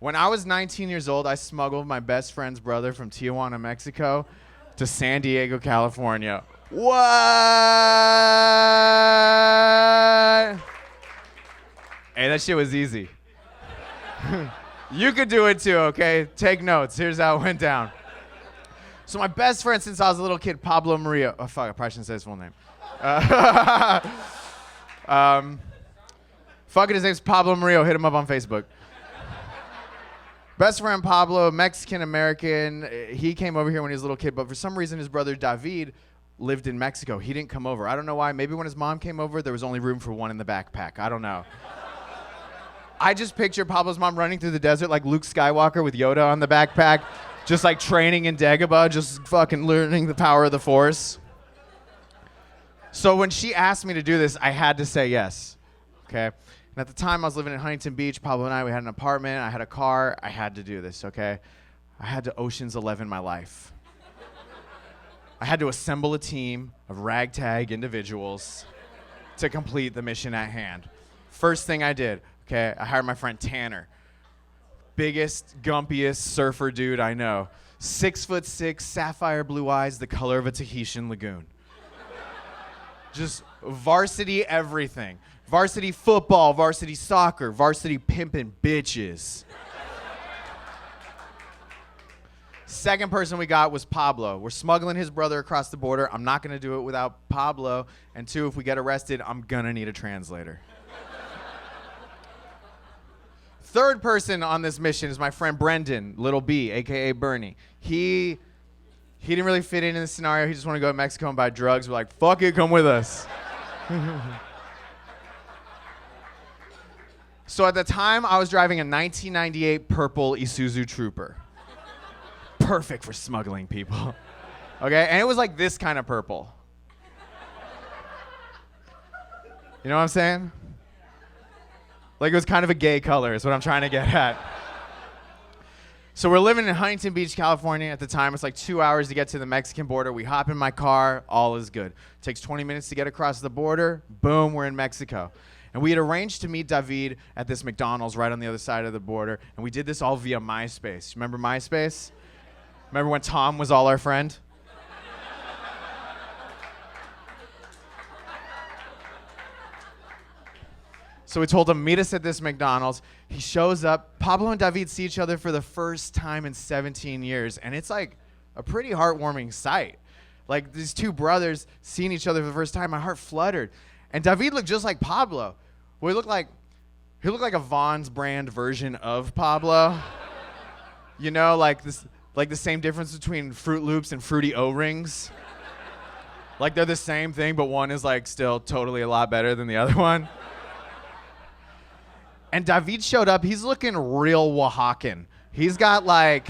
When I was 19 years old, I smuggled my best friend's brother from Tijuana, Mexico, to San Diego, California. What? Hey, that shit was easy. You could do it too, okay? Take notes. Here's how it went down. So my best friend since I was a little kid, Pablo Murillo. Oh, fuck, I probably shouldn't say his full name. Fuck it, his name's Pablo Murillo. Hit him up on Facebook. Best friend Pablo, Mexican-American. He came over here when he was a little kid, but for some reason his brother David lived in Mexico. He didn't come over. I don't know why. Maybe when his mom came over, there was only room for one in the backpack. I don't know. I just picture Pablo's mom running through the desert like Luke Skywalker with Yoda on the backpack, just like training in Dagobah, just fucking learning the power of the Force. So when she asked me to do this, I had to say yes, okay? And at the time, I was living in Huntington Beach. Pablo and I, we had an apartment. I had a car. I had to do this, okay? I had to Ocean's 11 my life. I had to assemble a team of ragtag individuals to complete the mission at hand. First thing I did, okay, I hired my friend Tanner. Biggest, gumpiest surfer dude I know. 6'6", sapphire blue eyes, the color of a Tahitian lagoon. Just varsity everything. Varsity football, varsity soccer, varsity pimpin' bitches. Second person we got was Pablo. We're smuggling his brother across the border. I'm not gonna do it without Pablo. And two, if we get arrested, I'm gonna need a translator. Third person on this mission is my friend Brendan, Little B, AKA Bernie. He didn't really fit in this scenario. He just wanted to go to Mexico and buy drugs. We're like, fuck it, come with us. So at the time, I was driving a 1998 purple Isuzu Trooper. Perfect for smuggling people. Okay, and it was like this kind of purple. You know what I'm saying? Like it was kind of a gay color is what I'm trying to get at. So we're living in Huntington Beach, California at the time. It's like 2 hours to get to the Mexican border. We hop in my car, all is good. Takes 20 minutes to get across the border. Boom, we're in Mexico. And we had arranged to meet David at this McDonald's right on the other side of the border. And we did this all via MySpace. Remember MySpace? Remember when Tom was all our friend? So we told him, meet us at this McDonald's. He shows up. Pablo and David see each other for the first time in 17 years. And it's like a pretty heartwarming sight. Like these two brothers seeing each other for the first time, my heart fluttered. And David looked just like Pablo. Well, he looked like a Vaughn's brand version of Pablo. You know, like the same difference between Fruit Loops and Fruity O-Rings. Like they're the same thing, but one is like still totally a lot better than the other one. And David showed up. He's looking real Oaxacan. He's got like,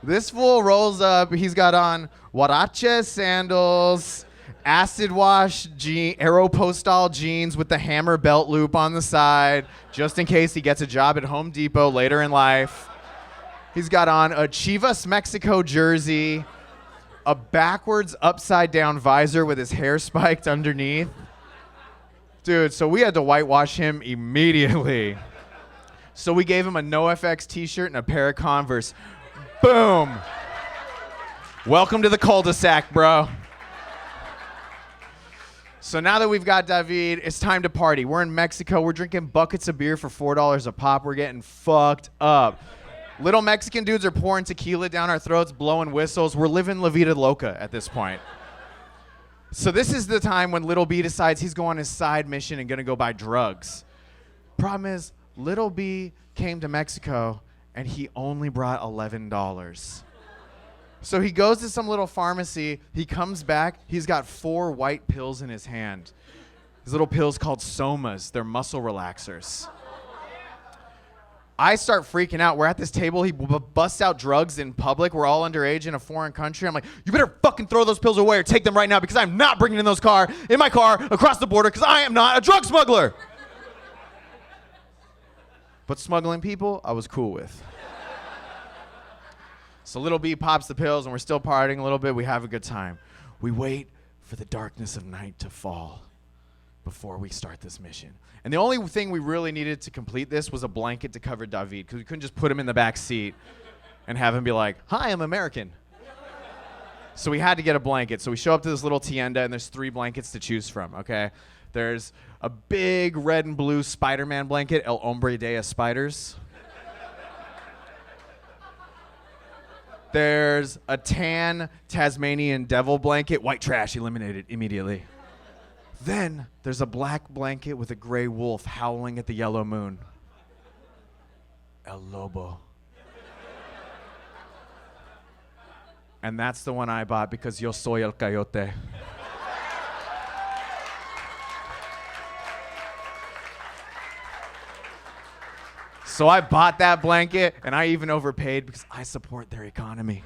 this fool rolls up. He's got on huarache sandals, acid wash Aeropostale jeans with the hammer belt loop on the side, just in case he gets a job at Home Depot later in life. He's got on a Chivas Mexico jersey, a backwards upside down visor with his hair spiked underneath. Dude, so we had to whitewash him immediately. So we gave him a NoFX t-shirt and a pair of Converse. Boom. Welcome to the cul-de-sac, bro. So now that we've got David, it's time to party. We're in Mexico. We're drinking buckets of beer for $4 a pop. We're getting fucked up. Little Mexican dudes are pouring tequila down our throats, blowing whistles. We're living La Vida Loca at this point. So this is the time when Little B decides he's going on his side mission and gonna go buy drugs. Problem is, Little B came to Mexico and he only brought $11. So he goes to some little pharmacy, he comes back, he's got 4 white pills in his hand. These little pills called somas, they're muscle relaxers. I start freaking out. We're at this table. He busts out drugs in public. We're all underage in a foreign country. I'm like, you better fucking throw those pills away or take them right now because I'm not bringing in my car across the border because I am not a drug smuggler. But smuggling people, I was cool with. So Little B pops the pills and we're still partying a little bit. We have a good time. We wait for the darkness of night to fall. before we start this mission. And the only thing we really needed to complete this was a blanket to cover David, because we couldn't just put him in the back seat and have him be like, "Hi, I'm American." So we had to get a blanket. So we show up to this little tienda, and there's 3 blankets to choose from, okay? There's a big red and blue Spider-Man blanket, El Hombre de Spiders. There's a tan Tasmanian devil blanket, white trash, eliminated immediately. Then there's a black blanket with a gray wolf howling at the yellow moon. El Lobo. And that's the one I bought because yo soy el coyote. So I bought that blanket, and I even overpaid because I support their economy.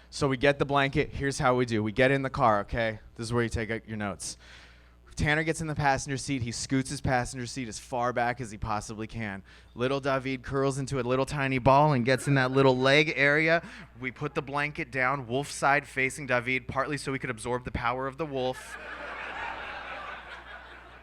So we get the blanket. Here's how we do. We get in the car, okay? This is where you take out your notes. Tanner gets in the passenger seat. He scoots his passenger seat as far back as he possibly can. Little David curls into a little tiny ball and gets in that little leg area. We put the blanket down, wolf side facing David, partly so we could absorb the power of the wolf.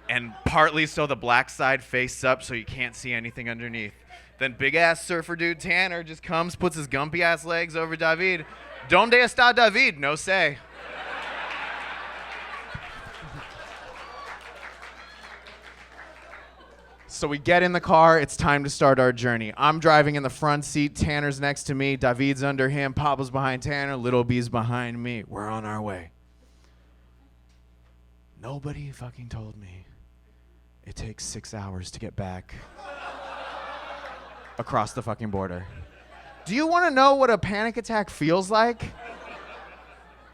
And partly so the black side face up so you can't see anything underneath. Then big-ass surfer dude Tanner just comes, puts his gumpy-ass legs over David. Donde está David? No say. So we get in the car. It's time to start our journey. I'm driving in the front seat. Tanner's next to me. David's under him. Pablo's behind Tanner. Little B's behind me. We're on our way. Nobody fucking told me it takes 6 hours to get back across the fucking border. Do you want to know what a panic attack feels like?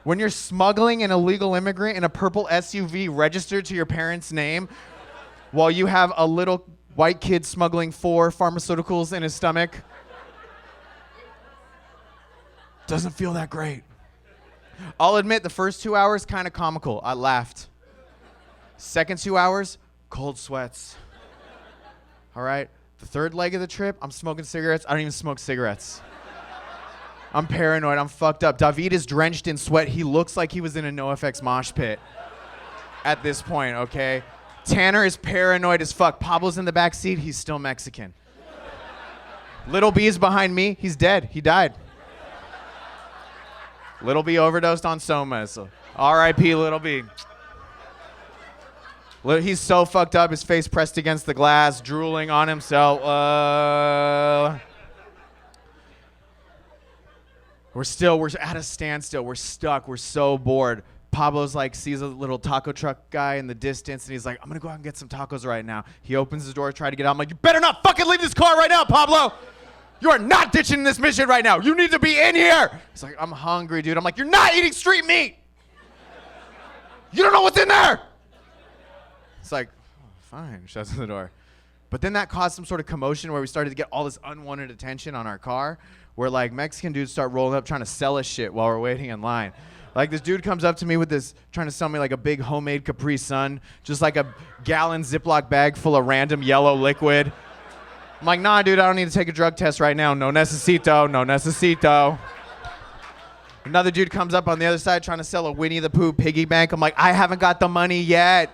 When you're smuggling an illegal immigrant in a purple SUV registered to your parents' name while you have a little white kid smuggling 4 pharmaceuticals in his stomach? Doesn't feel that great. I'll admit the first 2 hours, kind of comical. I laughed. Second 2 hours, cold sweats. All right? The third leg of the trip, I'm smoking cigarettes. I don't even smoke cigarettes. I'm paranoid. I'm fucked up. David is drenched in sweat. He looks like he was in a NoFX mosh pit at this point, okay? Tanner is paranoid as fuck. Pablo's in the back seat. He's still Mexican. Little B is behind me. He's dead. He died. Little B overdosed on somas. R.I.P. Little B. He's so fucked up, his face pressed against the glass, drooling on himself. We're at a standstill. We're stuck. We're so bored. Pablo's like, sees a little taco truck guy in the distance, and he's like, I'm gonna go out and get some tacos right now. He opens his door, try to get out. I'm like, you better not fucking leave this car right now, Pablo. You are not ditching this mission right now. You need to be in here. He's like, I'm hungry, dude. I'm like, you're not eating street meat. You don't know what's in there. It's like, oh, fine, shuts the door. But then that caused some sort of commotion where we started to get all this unwanted attention on our car, where like Mexican dudes start rolling up trying to sell us shit while we're waiting in line. Like this dude comes up to me with this, trying to sell me like a big homemade Capri Sun, just like a gallon Ziploc bag full of random yellow liquid. I'm like, nah, dude, I don't need to take a drug test right now. No necesito, no necesito. Another dude comes up on the other side trying to sell a Winnie the Pooh piggy bank. I'm like, I haven't got the money yet.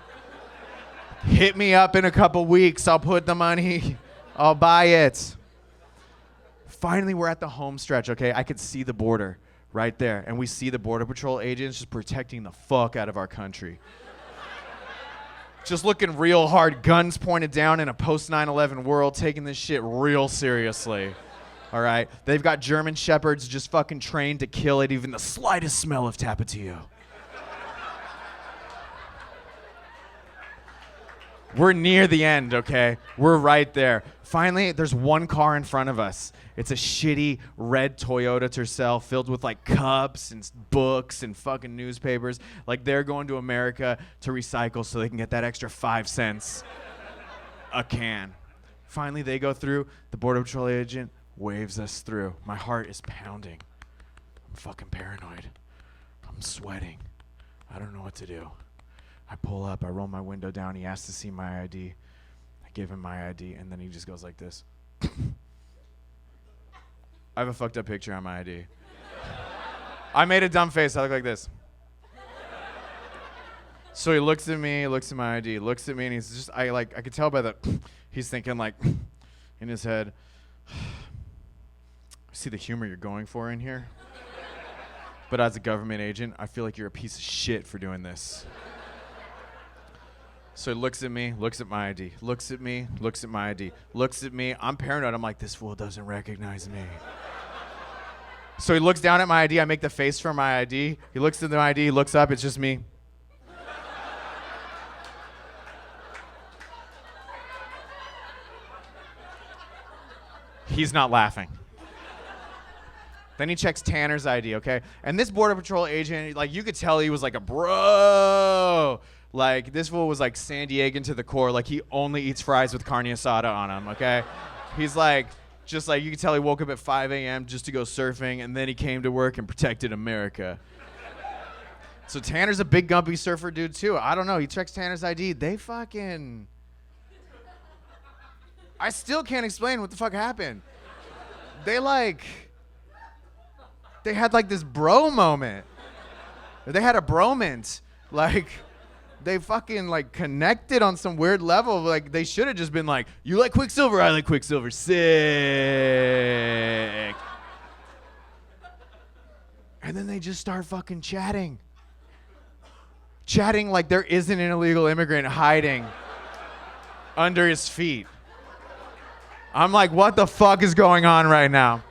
Hit me up in a couple weeks. I'll put the money. I'll buy it. Finally, we're at the home stretch, okay? I could see the border right there. And we see the Border Patrol agents just protecting the fuck out of our country. Just looking real hard, guns pointed down in a post-9/11 world, taking this shit real seriously. All right? They've got German shepherds just fucking trained to kill at even the slightest smell of Tapatio. We're near the end, okay? We're right there. Finally, there's one car in front of us. It's a shitty red Toyota Tercel filled with like cups and books and fucking newspapers. Like they're going to America to recycle so they can get that extra 5 cents a can. Finally, they go through. The Border Patrol agent waves us through. My heart is pounding. I'm fucking paranoid. I'm sweating. I don't know what to do. I pull up, I roll my window down, he asks to see my ID. I give him my ID, and then he just goes like this. I have a fucked up picture on my ID. I made a dumb face, I look like this. So he looks at me, looks at my ID, looks at me, and he's just, I could tell by the, he's thinking like, in his head, see the humor you're going for in here? But as a government agent, I feel like you're a piece of shit for doing this. So he looks at me, looks at my ID, looks at me, looks at my ID, looks at me. I'm paranoid. I'm like, this fool doesn't recognize me. So he looks down at my ID. I make the face for my ID. He looks at the ID, looks up. It's just me. He's not laughing. Then he checks Tanner's ID, okay? And this Border Patrol agent, like, you could tell he was like a bro. Like, this fool was like San Diegan to the core. Like, he only eats fries with carne asada on him, okay? He's like, just like, you could tell he woke up at 5 a.m. just to go surfing, and then he came to work and protected America. So Tanner's a big gumpy surfer dude, too. I don't know. He checks Tanner's ID. They fucking... I still can't explain what the fuck happened. They had like this bro moment. They had a bromance. Like, they fucking like connected on some weird level. Like, they should have just been like, you like Quicksilver, I like Quicksilver. Sick. And then they just start fucking chatting. Chatting like there isn't an illegal immigrant hiding under his feet. I'm like, what the fuck is going on right now?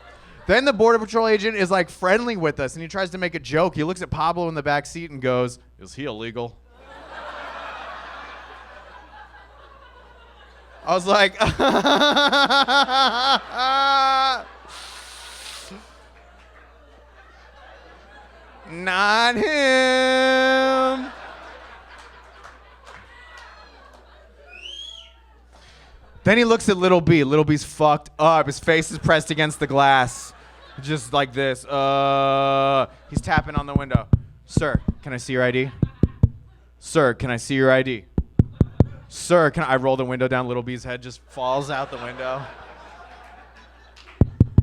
Then the Border Patrol agent is like friendly with us, and he tries to make a joke. He looks at Pablo in the back seat and goes, is he illegal? I was like, not him. Then he looks at Little B. Little B's fucked up. His face is pressed against the glass. Just like this. He's tapping on the window. Sir, can I see your ID? Sir, can I see your ID? Sir, can I roll the window down? Little B's head just falls out the window.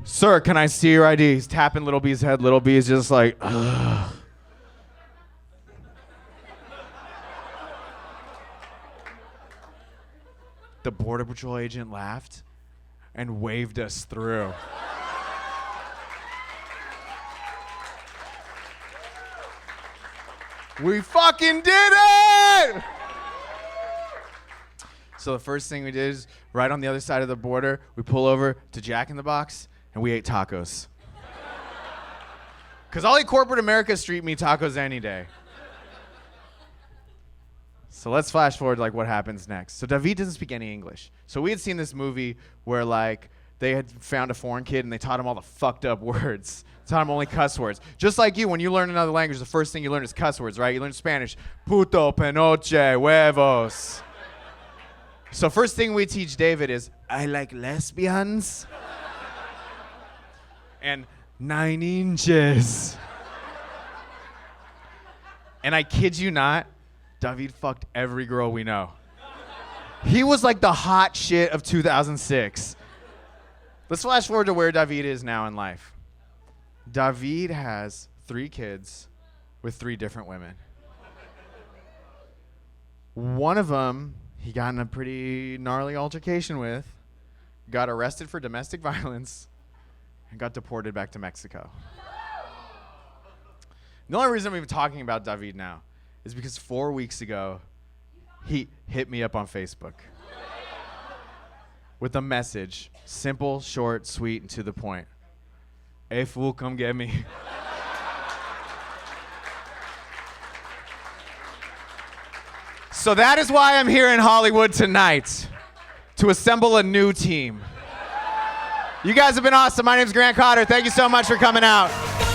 Sir, can I see your ID? He's tapping Little B's head. Little B is just like, ugh. The Border Patrol agent laughed and waved us through. We fucking did it! So the first thing we did is, right on the other side of the border, we pull over to Jack in the Box, and we ate tacos. Because I'll eat corporate America street meat tacos any day. So let's flash forward to like what happens next. So David doesn't speak any English. So we had seen this movie where like they had found a foreign kid and they taught him all the fucked up words. Taught him only cuss words. Just like you, when you learn another language, the first thing you learn is cuss words, right? You learn Spanish. Puto, penoche, huevos. So first thing we teach David is, I like lesbians. And 9 inches. And I kid you not, David fucked every girl we know. He was like the hot shit of 2006. Let's flash forward to where David is now in life. David has 3 kids with 3 different women. One of them he got in a pretty gnarly altercation with, got arrested for domestic violence, and got deported back to Mexico. The only reason we've been talking about David now is because 4 weeks ago, he hit me up on Facebook with a message, simple, short, sweet, and to the point. Hey, fool, come get me. So that is why I'm here in Hollywood tonight, to assemble a new team. You guys have been awesome. My name's Grant Cotter. Thank you so much for coming out.